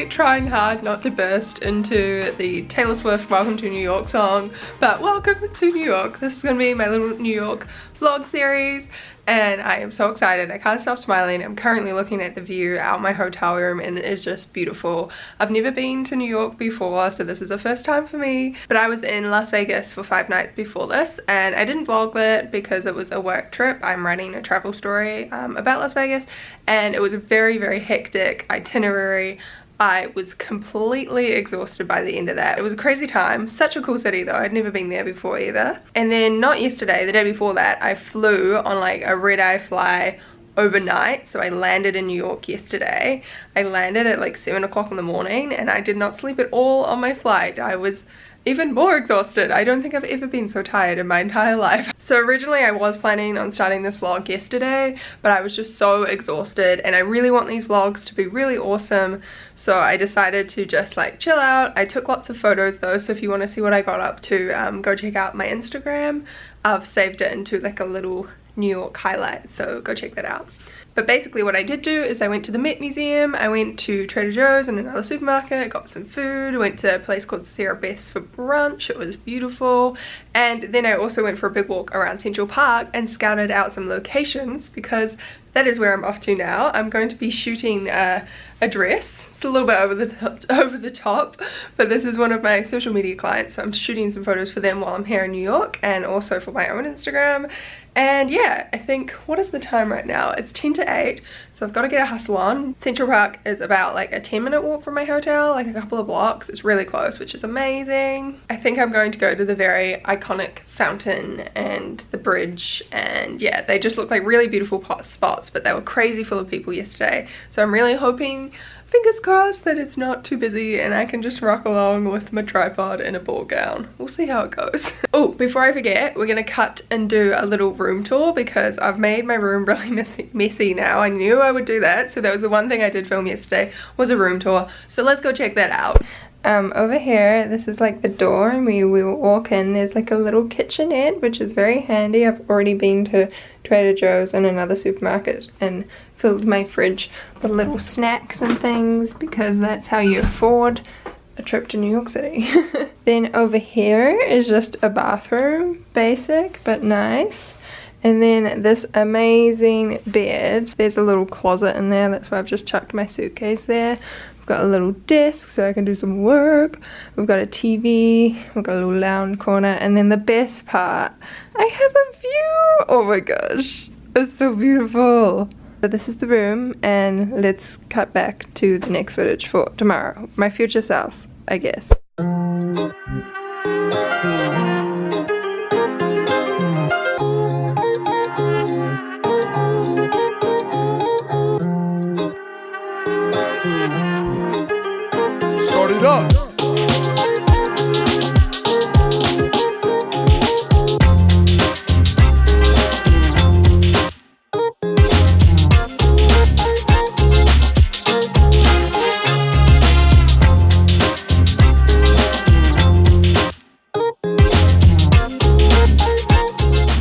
trying hard not to burst into the Taylor Swift Welcome to New York song, but welcome to New York. This is gonna be my little New York vlog series and I am so excited. I can't stop smiling. I'm currently looking at the view out my hotel room and it is just beautiful. I've never been to New York before, so this is the first time for me, but I was in Las Vegas for 5 nights before this and I didn't vlog that because it was a work trip. I'm writing a travel story about Las Vegas and it was a very hectic itinerary. I was completely exhausted by the end of that. It was a crazy time. Such a cool city though. I'd never been there before either. And then not yesterday, the day before that, I flew on like a red-eye fly overnight. So I landed in New York yesterday. I landed at like 7 o'clock in the morning and I did not sleep at all on my flight. I was even more exhausted. I don't think I've ever been so tired in my entire life. So originally I was planning on starting this vlog yesterday, but I was just so exhausted and I really want these vlogs to be really awesome. So I decided to just like chill out. I took lots of photos though, so if you want to see what I got up to, go check out my Instagram. I've saved it into like a little New York highlight, so go check that out. But basically what I did do is I went to the Met Museum, I went to Trader Joe's and another supermarket, got some food, went to a place called Sarah Beth's for brunch, it was beautiful, and then I also went for a big walk around Central Park and scouted out some locations because that is where I'm off to now. I'm going to be shooting a dress. It's a little bit over the top, but this is one of my social media clients, so I'm shooting some photos for them while I'm here in New York and also for my own Instagram. And yeah, I think, what is the time right now? It's 10 to 8, so I've got to get a hustle on. Central Park is about like a 10-minute walk from my hotel, like a couple of blocks. It's really close, which is amazing. I think I'm going to go to the very iconic fountain and the bridge, and yeah, they just look like really beautiful spots, but they were crazy full of people yesterday. So I'm really hoping, fingers crossed, that it's not too busy and I can just rock along with my tripod and a ball gown. We'll see how it goes. Oh, before I forget, we're gonna cut and do a little room tour because I've made my room really messy now. I knew I would do that, so that was the one thing I did film yesterday, was a room tour. So let's go check that out. Over here, this is like the door and we will walk in. There's like a little kitchenette, which is very handy. I've already been to Trader Joe's and another supermarket and filled my fridge with little snacks and things because that's how you afford a trip to New York City. Then over here is just a bathroom, basic but nice. And then this amazing bed. There's a little closet in there, that's why I've just chucked my suitcase there. We've got a little desk so I can do some work. We've got a TV, we've got a little lounge corner, and then the best part, I have a view! Oh my gosh, it's so beautiful. So this is the room, and let's cut back to the next footage for tomorrow. My future self, I guess. Start it up.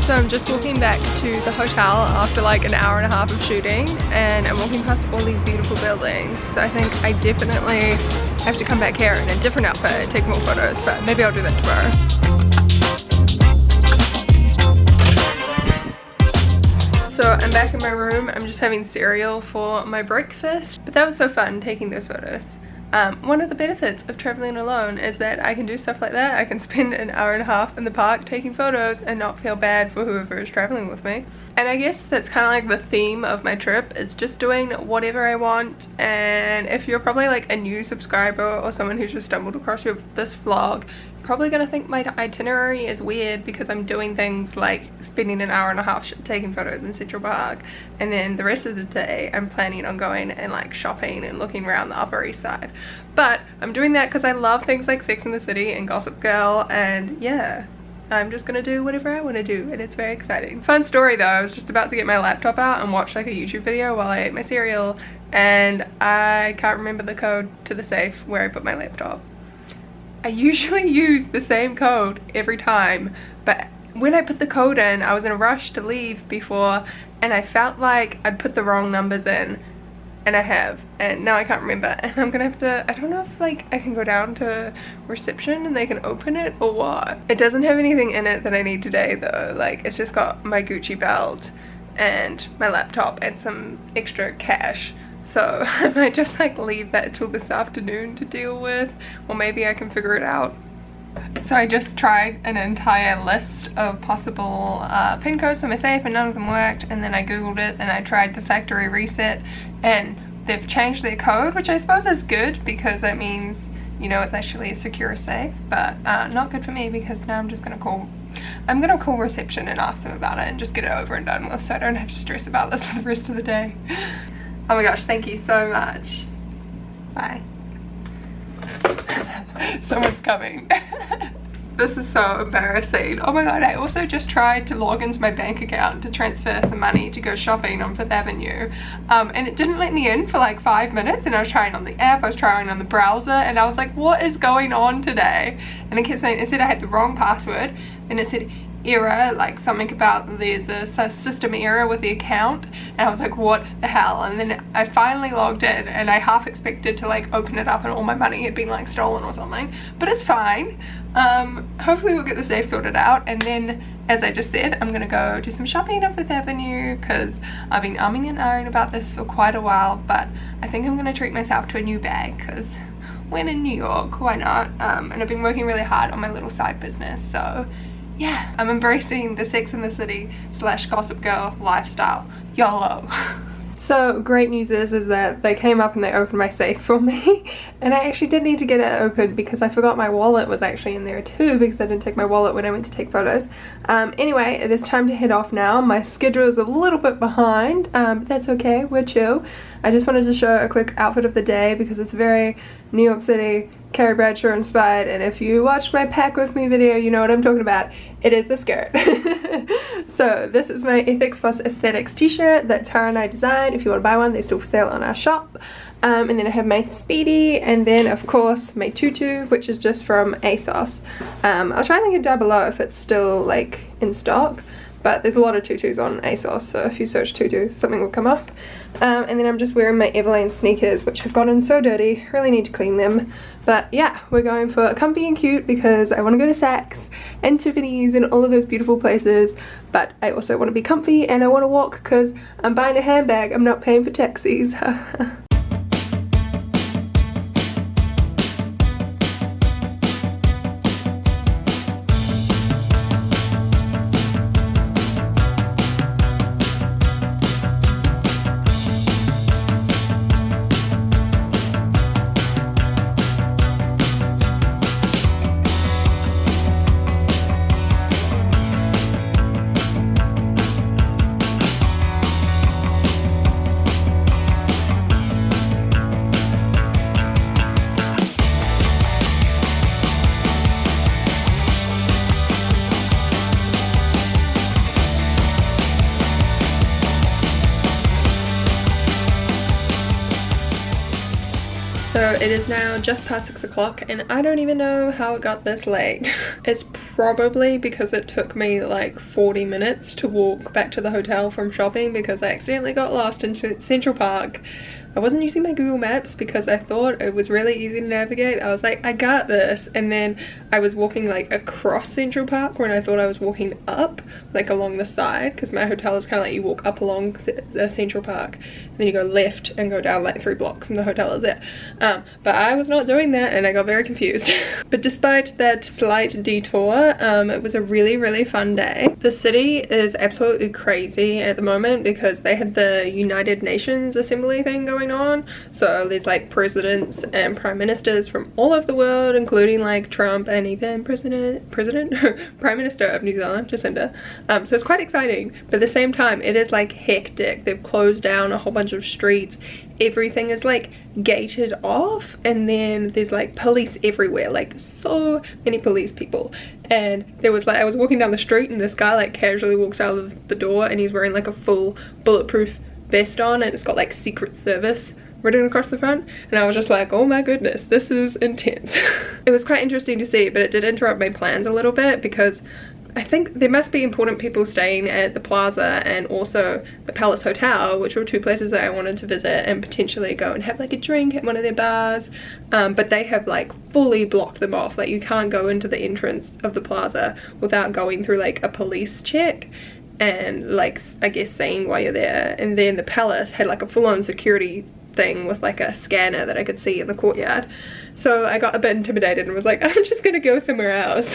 So I'm just walking back to the hotel after like an hour and a half of shooting and I'm walking past all these beautiful buildings. So I think I definitely have to come back here in a different outfit and take more photos, but maybe I'll do that tomorrow. So I'm back in my room. I'm just having cereal for my breakfast, but that was so fun taking those photos. One of the benefits of traveling alone is that I can do stuff like that. I can spend an hour and a half in the park taking photos and not feel bad for whoever is traveling with me. And I guess that's kind of like the theme of my trip. It's just doing whatever I want. And if you're probably like a new subscriber or someone who's just stumbled across this vlog, you're probably gonna think my itinerary is weird because I'm doing things like spending an hour and a half taking photos in Central Park, and then the rest of the day I'm planning on going and like shopping and looking around the Upper East Side. But I'm doing that because I love things like Sex and the City and Gossip Girl, and yeah, I'm just gonna do whatever I want to do, and it's very exciting. Fun story though, I was just about to get my laptop out and watch like a YouTube video while I ate my cereal, and I can't remember the code to the safe where I put my laptop. I usually use the same code every time, but when I put the code in, I was in a rush to leave before and I felt like I'd put the wrong numbers in and I have, and now I can't remember, and I'm gonna have to, I don't know if like I can go down to reception and they can open it or what. It doesn't have anything in it that I need today though. Like, it's just got my Gucci belt and my laptop and some extra cash, so I might just like leave that till this afternoon to deal with, or maybe I can figure it out. So I just tried an entire list of possible pin codes for my safe and none of them worked, and then I googled it and I tried the factory reset and they've changed their code, which I suppose is good because that means, you know, it's actually a secure safe, but not good for me because now I'm gonna call reception and ask them about it and just get it over and done with so I don't have to stress about this for the rest of the day. Oh my gosh, thank you so much. Bye. Someone's coming. This is so embarrassing. Oh my god, I also just tried to log into my bank account to transfer some money to go shopping on 5th Avenue, and it didn't let me in for like 5 minutes, and I was trying on the app, I was trying on the browser, and I was like, what is going on today? And it kept saying, it said I had the wrong password, and it said error, like something about there's a system error with the account, and I was like, what the hell? And then I finally logged in and I half expected to like open it up and all my money had been like stolen or something, but it's fine. Hopefully we'll get the safe sorted out, and then as I just said, I'm gonna go do some shopping on 5th Avenue because I've been umming and ahhing about this for quite a while, but I think I'm gonna treat myself to a new bag because when in New York, why not? And I've been working really hard on my little side business, so yeah, I'm embracing the Sex and the City / Gossip Girl lifestyle. YOLO. So great news is that they came up and they opened my safe for me, and I actually did need to get it open because I forgot my wallet was actually in there too because I didn't take my wallet when I went to take photos. Anyway, it is time to head off now. My schedule is a little bit behind, but that's okay, we're chill. I just wanted to show a quick outfit of the day because it's very New York City, Carrie Bradshaw inspired, and if you watched my pack with me video, you know what I'm talking about. It is the skirt. So this is my Ethics plus Aesthetics t-shirt that Tara and I designed. If you want to buy one, they're still for sale on our shop. And then I have my Speedy, and then of course my tutu, which is just from ASOS. I'll try and link it down below if it's still like in stock, but there's a lot of tutus on ASOS, so if you search tutu, something will come up. And then I'm just wearing my Everlane sneakers, which have gotten so dirty, really need to clean them. But yeah, we're going for comfy and cute because I want to go to Saks and Tiffany's and all of those beautiful places, but I also want to be comfy and I want to walk because I'm buying a handbag, I'm not paying for taxis. So it is now just past 6 o'clock and I don't even know how it got this late. It's probably because it took me like 40 minutes to walk back to the hotel from shopping because I accidentally got lost in Central Park. I wasn't using my Google Maps because I thought it was really easy to navigate. I was like, I got this. And then I was walking like across Central Park when I thought I was walking up, like along the side, because my hotel is kind of like you walk up along the Central Park and then you go left and go down like 3 blocks and the hotel is it. But I was not doing that and I got very confused. But despite that slight detour, it was a really fun day. The city is absolutely crazy at the moment because they had the United Nations Assembly thing going on, so there's like presidents and prime ministers from all over the world, including like Trump and even Prime Minister of New Zealand, Jacinda. So it's quite exciting, but at the same time it is like hectic. They've closed down a whole bunch of streets, everything is like gated off, and then there's like police everywhere, like so many police people. And there was like, I was walking down the street and this guy like casually walks out of the door and he's wearing like a full bulletproof vest on and it's got like Secret Service written across the front, and I was just like, oh my goodness, this is intense. It was quite interesting to see, but it did interrupt my plans a little bit because I think there must be important people staying at the Plaza and also the Palace Hotel, which were two places that I wanted to visit and potentially go and have like a drink at one of their bars, but they have like fully blocked them off. Like you can't go into the entrance of the Plaza without going through like a police check and like I guess saying why you're there. And then the Palace had like a full-on security thing with like a scanner that I could see in the courtyard. So I got a bit intimidated and was like, I'm just gonna go somewhere else.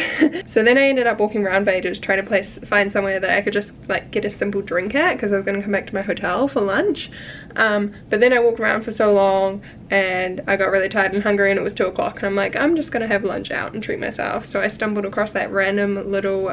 So then I ended up walking around for ages trying to find somewhere that I could just like get a simple drink at, because I was gonna come back to my hotel for lunch. But then I walked around for so long and I got really tired and hungry, and it was 2 o'clock, and I'm like, I'm just gonna have lunch out and treat myself. So I stumbled across that random little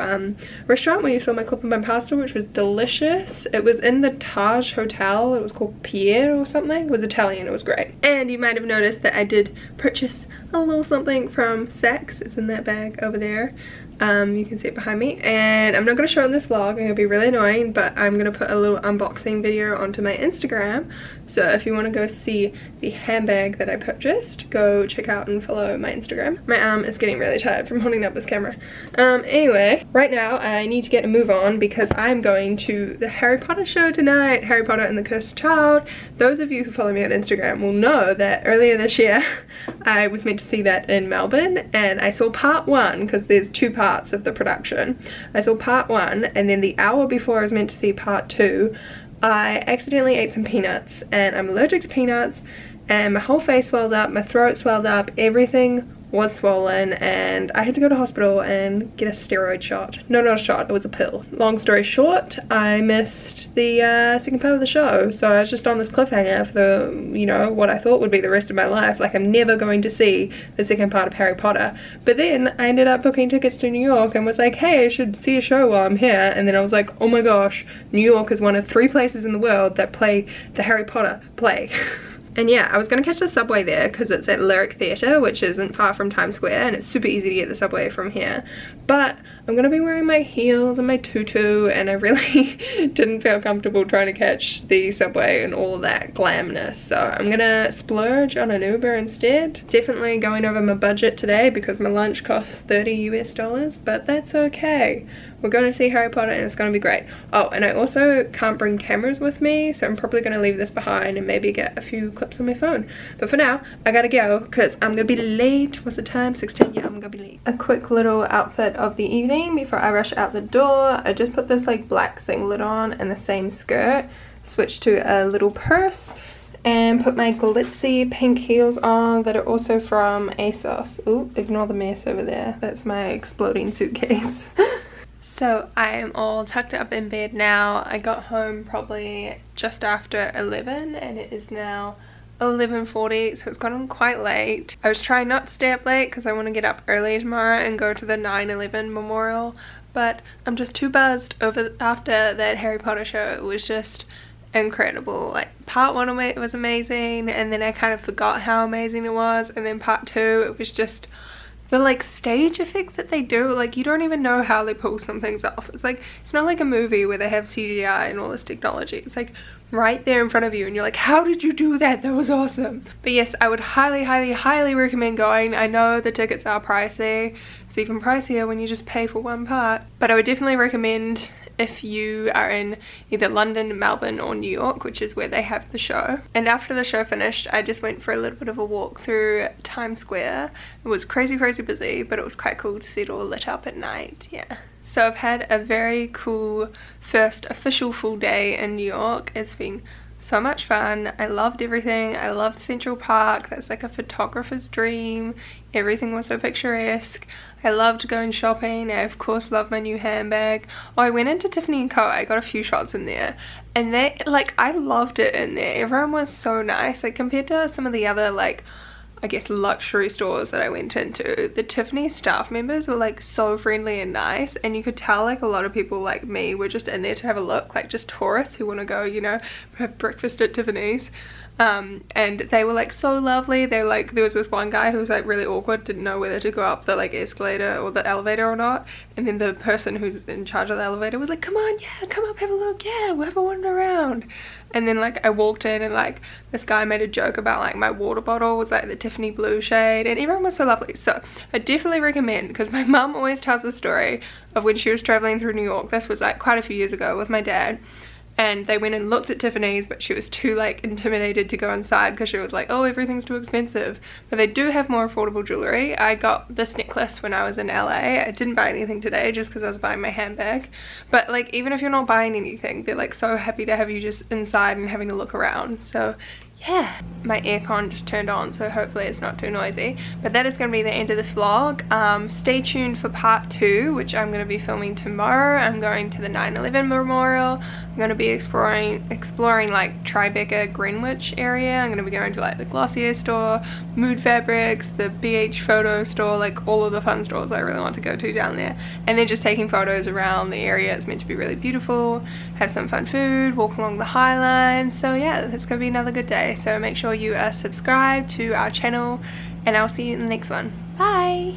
restaurant where you saw my clip of my pasta, which was delicious. It was in the Taj Hotel. It was called Pierre or something. It was Italian. It was great. And you might have noticed that I did purchase a little something from Saks. It's in that bag over there. You can see it behind me, and I'm not going to show it in this vlog. It'll be really annoying, but I'm going to put a little unboxing video onto my Instagram. So if you want to go see the handbag that I purchased, go check out and follow my Instagram. My arm is getting really tired from holding up this camera. Anyway, right now I need to get a move on because I'm going to the Harry Potter show tonight, Harry Potter and the Cursed Child. Those of you who follow me on Instagram will know that earlier this year I was meant to see that in Melbourne, and I saw part 1 because there's 2 parts of the production. I saw part 1, and then the hour before I was meant to see part 2, I accidentally ate some peanuts, and I'm allergic to peanuts, and my whole face swelled up, my throat swelled up, everything was swollen, and I had to go to hospital and get a steroid shot. No, not a shot, it was a pill. Long story short, I missed the second part of the show, so I was just on this cliffhanger for the, you know, what I thought would be the rest of my life. Like, I'm never going to see the second part of Harry Potter. But then I ended up booking tickets to New York and was like, hey, I should see a show while I'm here. And then I was like, oh my gosh, New York is one of 3 places in the world that play the Harry Potter play. And yeah, I was gonna catch the subway there because it's at Lyric Theatre, which isn't far from Times Square, and it's super easy to get the subway from here. But I'm gonna be wearing my heels and my tutu, and I really didn't feel comfortable trying to catch the subway and all of that glamness. So I'm gonna splurge on an Uber instead. Definitely going over my budget today because my lunch costs $30 US, but that's okay. We're going to see Harry Potter and it's going to be great. Oh, and I also can't bring cameras with me, so I'm probably going to leave this behind and maybe get a few clips on my phone. But for now, I gotta go because I'm going to be late. What's the time? 6:10? Yeah, I'm going to be late. A quick little outfit of the evening before I rush out the door. I just put this like black singlet on and the same skirt. Switched to a little purse and put my glitzy pink heels on that are also from ASOS. Ooh, ignore the mess over there. That's my exploding suitcase. So I am all tucked up in bed now. I got home probably just after 11 and it is now 11:40, so it's gotten quite late. I was trying not to stay up late because I want to get up early tomorrow and go to the 9/11 memorial, but I'm just too buzzed over after that Harry Potter show. It was just incredible. Like, part 1 of it was amazing, and then I kind of forgot how amazing it was, and then part 2 it was just the like stage effects that they do. Like, you don't even know how they pull some things off. It's like, it's not like a movie where they have CGI and all this technology. It's like right there in front of you and you're like, how did you do that? That was awesome. But yes, I would highly recommend going. I know the tickets are pricey. It's even pricier when you just pay for one part, but I would definitely recommend if you are in either London, Melbourne or New York, which is where they have the show. And after the show finished, I just went for a little bit of a walk through Times Square. It was crazy busy, but it was quite cool to see it all lit up at night. Yeah. So I've had a very cool first official full day in New York. It's been so much fun. I loved everything. I loved Central Park. That's like a photographer's dream. Everything was so picturesque. I loved going shopping. I of course love my new handbag. Oh, I went into Tiffany & Co. I got a few shots in there, and they, like, I loved it in there. Everyone was so nice. Like, compared to some of the other, like, I guess luxury stores that I went into, the Tiffany staff members were like so friendly and nice, and you could tell like a lot of people like me were just in there to have a look, like just tourists who want to go, you know, have breakfast at Tiffany's. And they were like so lovely. They were like, there was this one guy who was like really awkward, didn't know whether to go up the like escalator or the elevator or not, and then the person who's in charge of the elevator was like, come on, yeah, come up, have a look, yeah, we'll have a wander around. And then like I walked in and like this guy made a joke about like my water bottle was like the Tiffany blue shade, and everyone was so lovely. So I definitely recommend, because my mum always tells the story of when she was traveling through New York. This was like quite a few years ago with my dad, and they went and looked at Tiffany's, but she was too like intimidated to go inside because she was like, oh, everything's too expensive. But they do have more affordable jewelry. I got this necklace when I was in LA. I didn't buy anything today just because I was buying my handbag, but like even if you're not buying anything, they're like so happy to have you just inside and having a look around. So yeah, my aircon just turned on, so hopefully it's not too noisy. But that is going to be the end of this vlog. Stay tuned for part 2, which I'm going to be filming tomorrow. I'm going to the 9/11 memorial. I'm going to be exploring like Tribeca, Greenwich area. I'm going to be going to like the Glossier store, Mood Fabrics, the BH photo store, like all of the fun stores I really want to go to down there. And then just taking photos around the area. It's meant to be really beautiful. Have some fun food, walk along the High Line. So yeah, it's going to be another good day. So make sure you are subscribed to our channel, and I'll see you in the next one. Bye!